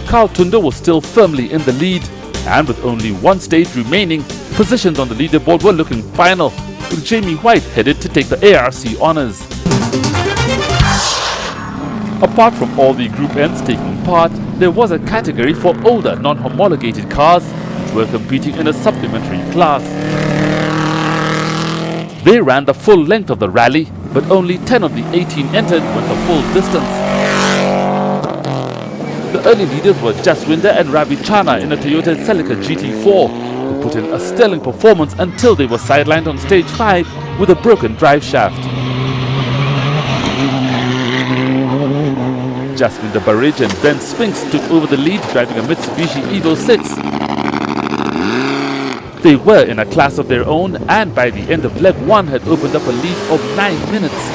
Carl Tunder was still firmly in the lead, and with only one stage remaining, positions on the leaderboard were looking final, with Jamie White headed to take the ARC honours. Apart from all the Group Ns taking part, there was a category for older non-homologated cars which were competing in a supplementary class. They ran the full length of the rally, but only 10 of the 18 entered went the full distance. The early leaders were Jaswinder and Ravi Chana in a Toyota Celica GT4, who put in a sterling performance until they were sidelined on stage 5 with a broken drive shaft. Jaswinder Barrage and Ben Spinks took over the lead, driving a Mitsubishi Evo 6. They were in a class of their own, and by the end of leg 1 had opened up a lead of 9 minutes.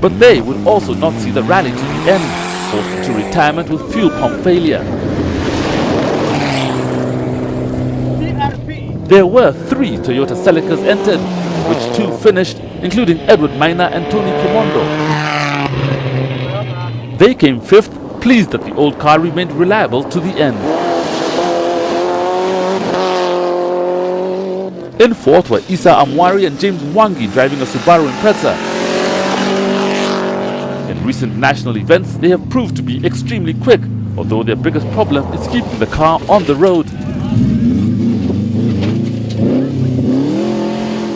But they would also not see the rally to the end, forced into retirement with fuel pump failure. There were 3 Toyota Celicas entered, which 2 finished, including Edward Minor and Tony Kimondo. They came 5th, pleased that the old car remained reliable to the end. In 4th were Isa Amwari and James Mwangi driving a Subaru Impreza. In recent national events, they have proved to be extremely quick, although their biggest problem is keeping the car on the road.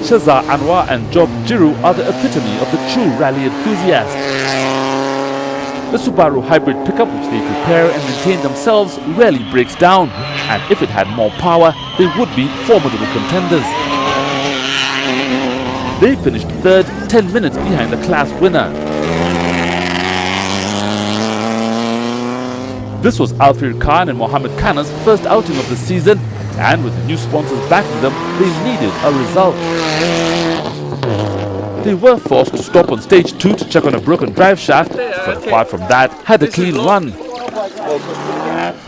Shazar Anwar and Job Jiru are the epitome of the true rally enthusiast. The Subaru hybrid pickup which they prepare and maintain themselves rarely breaks down, and if it had more power, they would be formidable contenders. They finished 3rd, 10 minutes behind the class winner. This was Alfir Khan and Mohammed Khanna's first outing of the season, and with the new sponsors backing them, they needed a result. They were forced to stop on stage 2 to check on a broken drive shaft, but apart from that, had a clean run.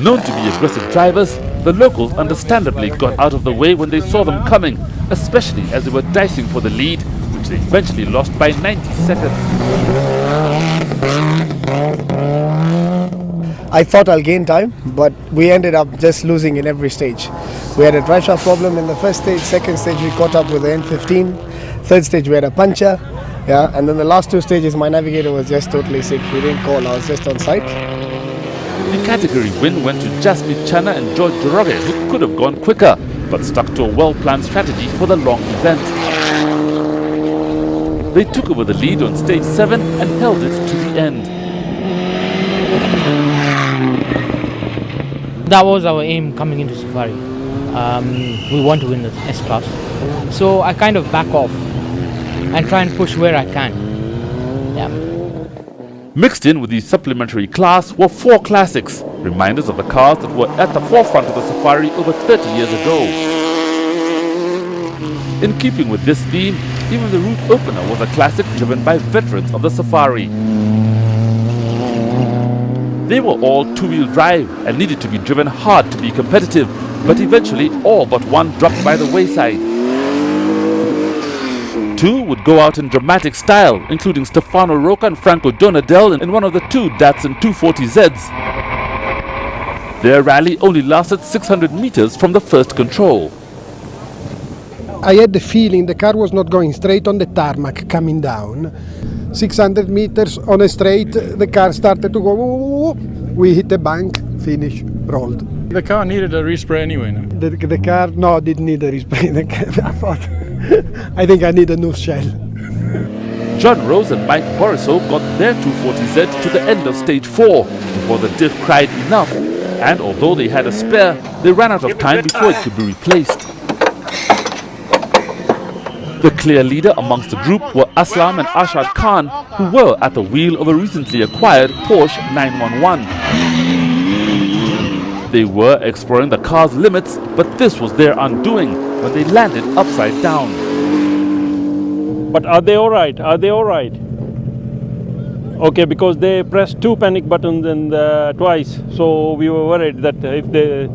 Known to be aggressive drivers, the locals understandably got out of the way when they saw them coming, especially as they were dicing for the lead, which they eventually lost by 90 seconds. I thought I'll gain time, but we ended up just losing in every stage. We had a drive shaft problem in the first stage, second stage we caught up with the N15, third stage we had a puncture, and then the last 2 stages my navigator was just totally sick. He didn't call, I was just on site. The category win went to Jasmeet Chana and George Doroge, who could have gone quicker, but stuck to a well-planned strategy for the long event. They took over the lead on stage 7 and held it to the end. That was our aim coming into Safari. We want to win the S-Class. So I kind of back off and try and push where I can. Yeah. Mixed in with the supplementary class were 4 classics, reminders of the cars that were at the forefront of the Safari over 30 years ago. In keeping with this theme, even the route opener was a classic driven by veterans of the Safari. They were all 2-wheel drive and needed to be driven hard to be competitive, but eventually all but one dropped by the wayside. 2 would go out in dramatic style, including Stefano Rocca and Franco Donadel in one of the 2 Datsun 240Zs. Their rally only lasted 600 meters from the first control. I had the feeling the car was not going straight on the tarmac coming down. 600 meters on a straight, the car started to go, we hit the bank, finish, rolled. The car needed a respray anyway, no? The car, no, didn't need a respray. I think I need a new shell. John Rose and Mike Borisov got their 240Z to the end of stage 4 before the diff cried enough, and although they had a spare, they ran out of time before it could be replaced. The clear leader amongst the group were Aslam and Ashad Khan, who were at the wheel of a recently acquired Porsche 911. They were exploring the car's limits, but this was their undoing when they landed upside down. But are they all right? Are they all right? Okay, because they pressed 2 panic buttons and twice, so we were worried that if they...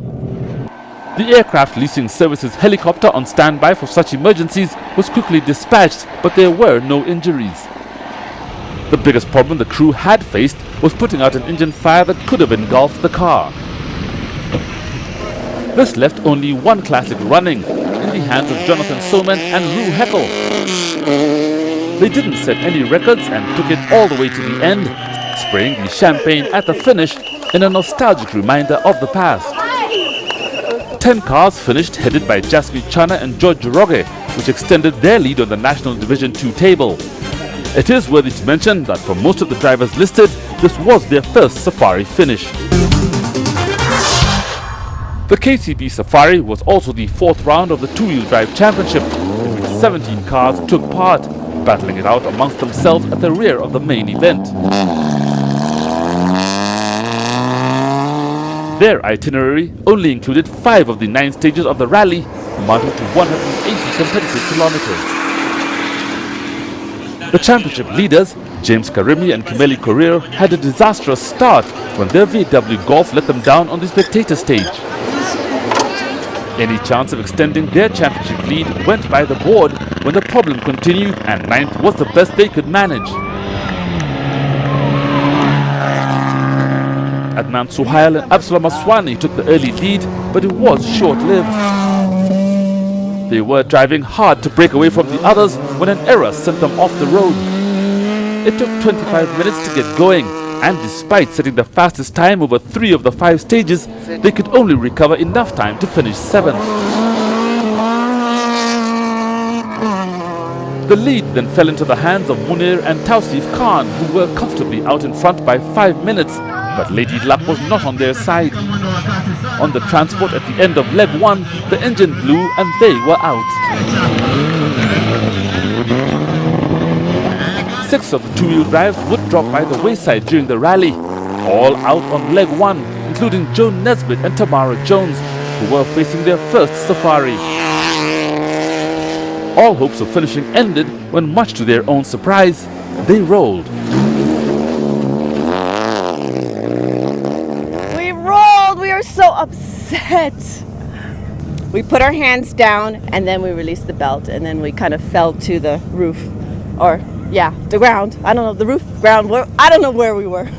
The aircraft leasing services helicopter on standby for such emergencies was quickly dispatched, but there were no injuries. The biggest problem the crew had faced was putting out an engine fire that could have engulfed the car. This left only one classic running, in the hands of Jonathan Soman and Rue Heckel. They didn't set any records and took it all the way to the end, spraying the champagne at the finish in a nostalgic reminder of the past. 10 cars finished, headed by Jasmine Chana and George Joroge, which extended their lead on the National Division 2 table. It is worthy to mention that for most of the drivers listed, this was their first Safari finish. The KCB Safari was also the fourth round of the two-wheel drive championship, in which 17 cars took part, battling it out amongst themselves at the rear of the main event. Their itinerary only included 5 of the 9 stages of the rally, amounting to 180 competitive kilometers. The championship leaders, James Karimi and Kimeli Korir, had a disastrous start when their VW Golf let them down on the spectator stage. Any chance of extending their championship lead went by the board when the problem continued, and 9th was the best they could manage. Adnan Suhail and Absalom Aswani took the early lead, but it was short-lived. They were driving hard to break away from the others when an error sent them off the road. It took 25 minutes to get going, and despite setting the fastest time over 3 of the 5 stages, they could only recover enough time to finish 7th. The lead then fell into the hands of Munir and Tausif Khan, who were comfortably out in front by 5 minutes, but Lady Luck was not on their side. On the transport at the end of leg 1, the engine blew and they were out. 6 of the two-wheel drives would drop by the wayside during the rally, all out on leg 1, including Joan Nesbitt and Tamara Jones, who were facing their first Safari. All hopes of finishing ended when, much to their own surprise, they rolled. We rolled! We are so upset! We put our hands down and then we released the belt and then we kind of fell to the roof. Or, yeah, the ground. I don't know, the roof, ground, I don't know where we were.